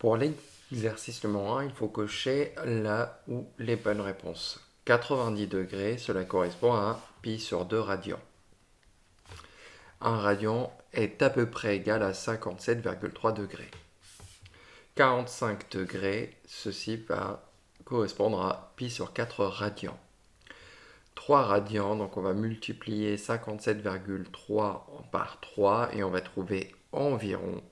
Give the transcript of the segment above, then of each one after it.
Pour l'exercice numéro 1, il faut cocher là où les bonnes réponses. 90 degrés, cela correspond à pi sur 2 radians. Un radian est à peu près égal à 57,3 degrés. 45 degrés, ceci va correspondre à pi sur 4 radians. 3 radians, donc on va multiplier 57,3 par 3 et on va trouver environ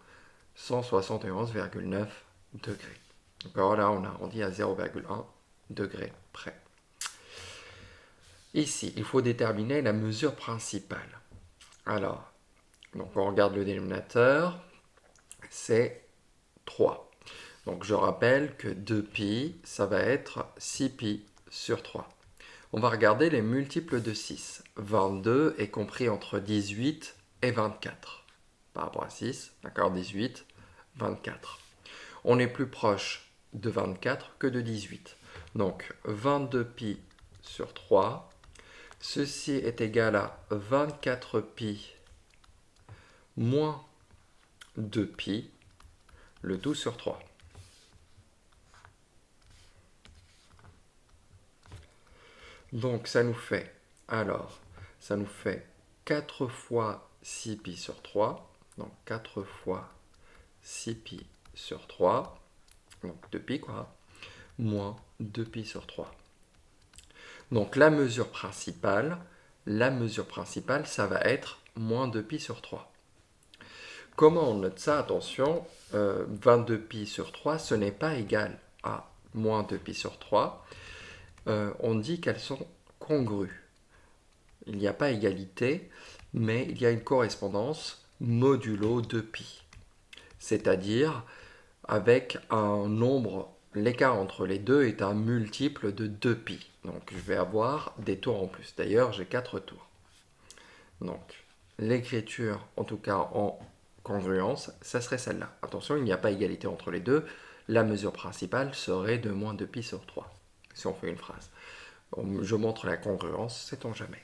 171,9 degrés. Alors là, on arrondit à 0,1 degré près. Ici, il faut déterminer la mesure principale. Alors, donc on regarde le dénominateur, c'est 3. Donc je rappelle que 2pi, ça va être 6pi sur 3. On va regarder les multiples de 6. 22 est compris entre 18 et 24. Par rapport à 6, d'accord, 18, 24. On est plus proche de 24 que de 18. Donc 22pi sur 3. Ceci est égal à 24pi moins 2pi, le tout sur 3. Donc ça nous fait, ça nous fait 4 fois 6pi sur 3. Donc 4 fois 6pi sur 3. Donc 2pi quoi. Moins 2pi sur 3. Donc la mesure principale, ça va être moins 2pi sur 3. Comment on note ça? Attention, 22pi sur 3, ce n'est pas égal à moins 2pi sur 3. On dit qu'elles sont congrues. Il n'y a pas égalité, mais il y a une correspondance modulo 2pi. C'est-à-dire avec un nombre, l'écart entre les deux est un multiple de 2pi. Donc je vais avoir des tours en plus. D'ailleurs, j'ai 4 tours. Donc l'écriture, en tout cas en congruence, ça serait celle-là. Attention, il n'y a pas égalité entre les deux. La mesure principale serait de moins 2pi sur 3, si on fait une phrase. Je montre la congruence, sait-on jamais.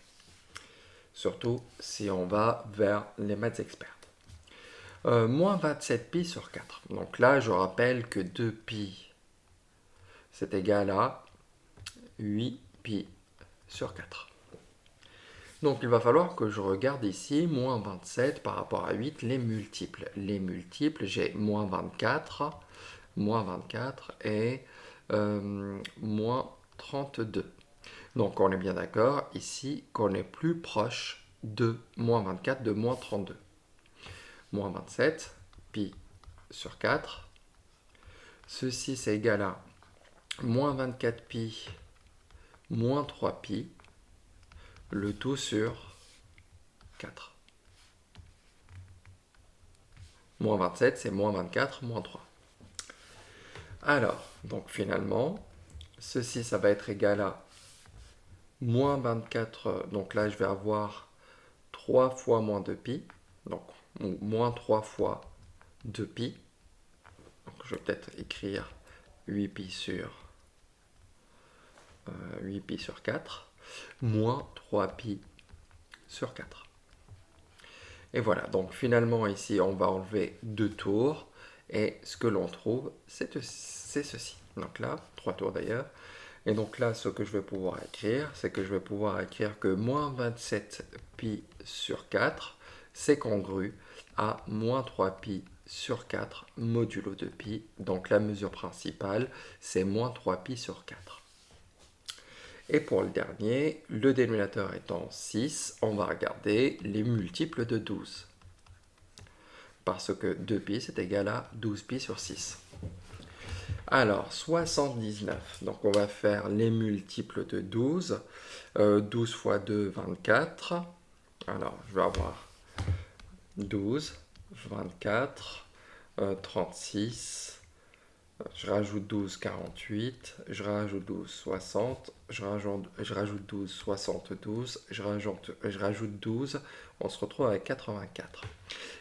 Surtout si on va vers les maths expertes. Moins 27pi sur 4. Donc là, je rappelle que 2pi, c'est égal à 8pi sur 4. Donc il va falloir que je regarde ici, moins 27 par rapport à 8, les multiples. Les multiples, j'ai moins 24 et moins 32. Donc on est bien d'accord ici qu'on est plus proche de moins 24, de moins 32. Moins 27, pi sur 4. Ceci c'est égal à moins 24 pi moins 3 pi, le tout sur 4. Moins 27 c'est moins 24 moins 3. Alors, donc finalement, ceci ça va être égal à moins 24, donc là je vais avoir 3 fois moins 2pi, donc moins 3 fois 2pi. Donc je vais peut-être écrire 8pi sur 4, moins 3pi sur 4. Et voilà, donc finalement ici on va enlever 2 tours, et ce que l'on trouve, c'est ceci. Donc là, 3 tours d'ailleurs. Et donc là, ce que je vais pouvoir écrire, c'est que je vais pouvoir écrire que moins 27pi sur 4, c'est congru à moins 3pi sur 4 modulo 2pi. Donc la mesure principale, c'est moins 3pi sur 4. Et pour le dernier, le dénominateur étant 6, on va regarder les multiples de 12. Parce que 2pi, c'est égal à 12pi sur 6. Alors, 79. Donc, on va faire les multiples de 12. 12 fois 2, 24. Alors, je vais avoir 12, 24, 36. Je rajoute 12, 48. Je rajoute 12, 60. Je rajoute 12, 72. Je rajoute 12. On se retrouve avec 84.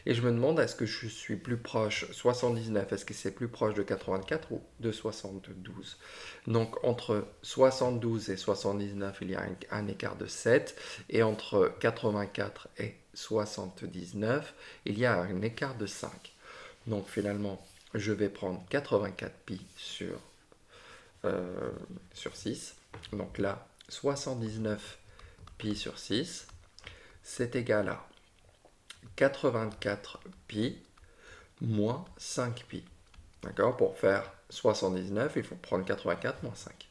Et je me demande, est-ce que je suis plus proche, 79, est-ce que c'est plus proche de 84 ou de 72? Donc entre 72 et 79, il y a un écart de 7. Et entre 84 et 79, il y a un écart de 5. Donc finalement, je vais prendre 84pi sur 6. Donc là, 79pi sur 6, c'est égal à 84pi moins 5pi. D'accord? Pour faire 79, il faut prendre 84 moins 5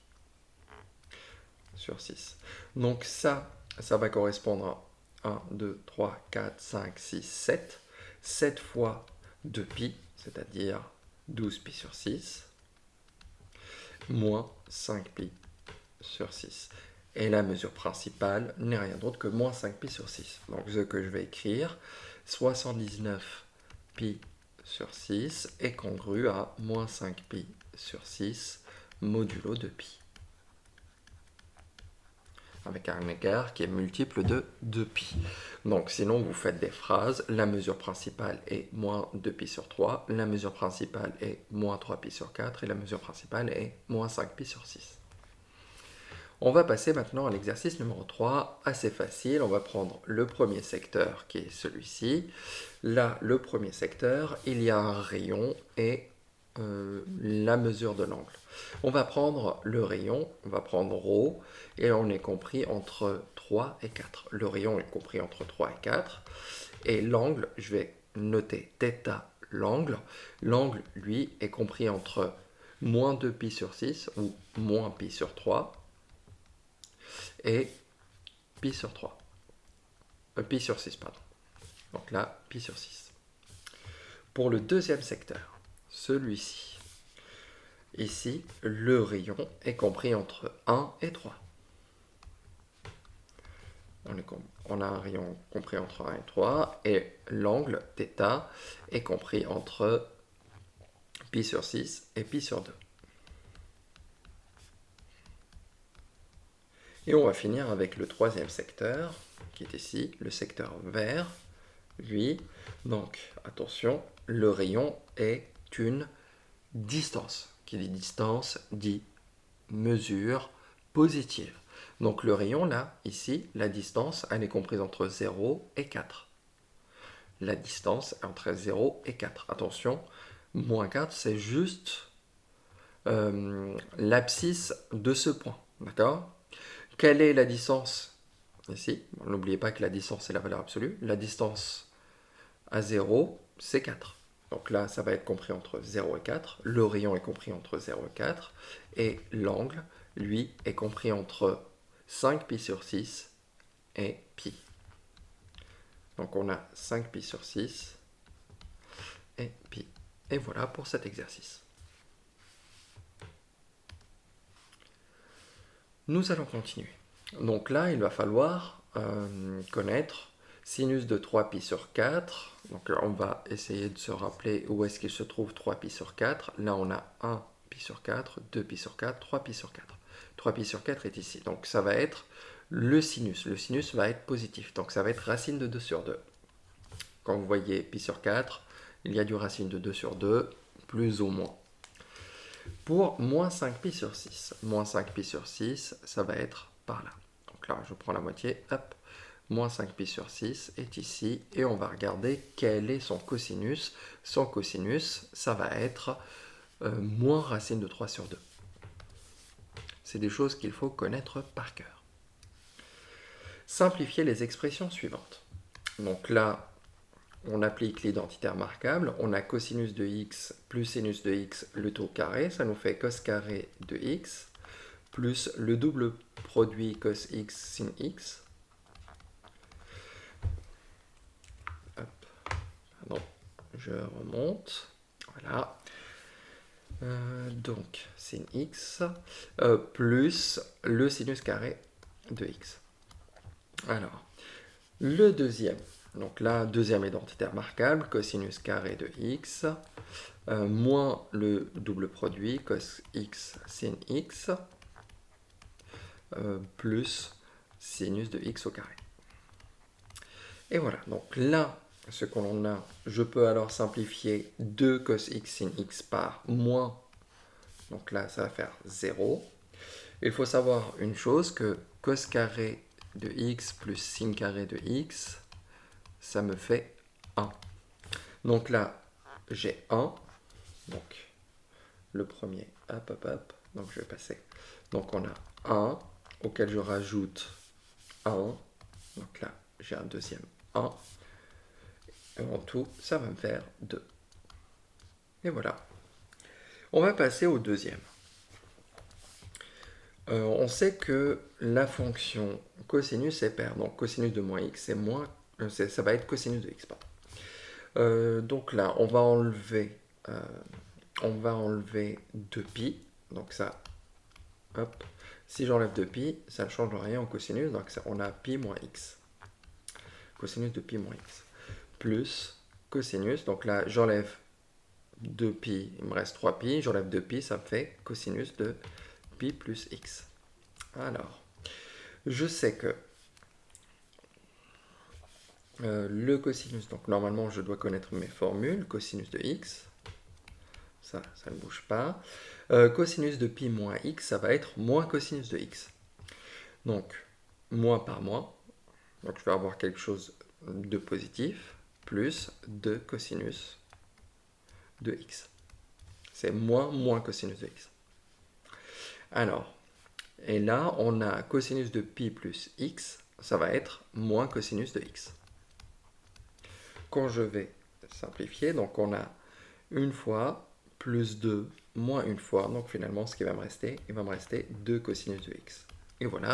sur 6. Donc ça va correspondre à 1, 2, 3, 4, 5, 6, 7. 7 fois 2pi, c'est-à-dire 12pi sur 6, moins 5pi sur 6. Et la mesure principale n'est rien d'autre que moins 5pi sur 6. Donc ce que je vais écrire, 79pi sur 6 est congru à moins 5pi sur 6 modulo de pi. Avec un écart qui est multiple de 2pi. Donc sinon vous faites des phrases, la mesure principale est moins 2pi sur 3, la mesure principale est moins 3pi sur 4 et la mesure principale est moins 5pi sur 6. On va passer maintenant à l'exercice numéro 3, assez facile. On va prendre le premier secteur qui est celui-ci. Là, le premier secteur, il y a un rayon et la mesure de l'angle. On va prendre le rayon, on va prendre ρ, et on est compris entre 3 et 4. Le rayon est compris entre 3 et 4. Et l'angle, je vais noter θ, l'angle. L'angle, lui, est compris entre moins 2pi sur 6 ou moins pi sur 3 et pi sur 3. Pi sur 6, pardon. Donc là, pi sur 6. Pour le deuxième secteur, celui-ci, ici, le rayon est compris entre 1 et 3. On a un rayon compris entre 1 et 3, et l'angle θ est compris entre pi sur 6 et pi sur 2. Et on va finir avec le troisième secteur, qui est ici, le secteur vert. Lui, donc, attention, le rayon est une distance. Qui dit distance dit mesure positive. Donc le rayon, là, ici, la distance, elle est comprise entre 0 et 4. La distance est entre 0 et 4. Attention, moins 4, c'est juste l'abscisse de ce point. D'accord? Quelle est la distance ici? N'oubliez pas que la distance, c'est la valeur absolue. La distance à 0, c'est 4. Donc là, ça va être compris entre 0 et 4. Le rayon est compris entre 0 et 4. Et l'angle, lui, est compris entre 5pi sur 6 et pi. Donc on a 5pi sur 6 et pi. Et voilà pour cet exercice. Nous allons continuer. Donc là, il va falloir connaître sinus de 3pi sur 4. Donc on va essayer de se rappeler où est-ce qu'il se trouve 3pi sur 4. Là, on a 1pi sur 4, 2pi sur 4, 3pi sur 4. 3pi sur 4 est ici. Donc ça va être le sinus. Le sinus va être positif. Donc ça va être racine de 2 sur 2. Quand vous voyez pi sur 4, il y a du racine de 2 sur 2, plus ou moins. Pour moins 5pi sur 6. Moins 5pi sur 6, ça va être par là. Donc là, je prends la moitié, hop. Moins 5pi sur 6 est ici, et on va regarder quel est son cosinus. Son cosinus, ça va être moins racine de 3 sur 2. C'est des choses qu'il faut connaître par cœur. Simplifier les expressions suivantes. Donc là, on applique l'identité remarquable. On a cosinus de x plus sinus de x, le tout carré. Ça nous fait cos carré de x plus le double produit cos x sin x. Hop. Pardon, je remonte. Voilà. Donc, sin x plus le sinus carré de x. Alors, le deuxième. Donc là, deuxième identité remarquable, cosinus carré de x, moins le double produit, cos x sin x, plus sinus de x au carré. Et voilà, donc là, ce qu'on a, je peux alors simplifier 2 cos x sin x par moins, donc là, ça va faire 0. Il faut savoir une chose, que cos carré de x plus sin carré de x, ça me fait 1. Donc là, j'ai 1 Donc, le premier, hop, hop, hop. Donc, je vais passer. Donc, on a 1, auquel je rajoute 1. Donc là, j'ai un deuxième 1. Et en tout, ça va me faire 2. Et voilà. On va passer au deuxième. On sait que la fonction cosinus est paire. Donc, cosinus de moins x, ça va être cosinus de x. Donc là, on va enlever 2pi. Donc ça, hop. Si j'enlève 2pi, ça ne change rien en cosinus. Donc ça, on a pi moins x. Cosinus de pi moins x. Plus cosinus. Donc là, j'enlève 2pi, il me reste 3pi. J'enlève 2pi, ça me fait cosinus de pi plus x. Alors, je sais que le cosinus, donc normalement je dois connaître mes formules. Cosinus de x, ça ne bouge pas. Cosinus de pi moins x, ça va être moins cosinus de x. Donc, moins par moins. Donc, je vais avoir quelque chose de positif, plus 2 cosinus de x. C'est moins cosinus de x. Alors, et là, on a cosinus de pi plus x, ça va être moins cosinus de x. Quand je vais simplifier, donc on a une fois plus 2 moins une fois, donc finalement ce qui va me rester, il va me rester 2 cosinus de x. Et voilà,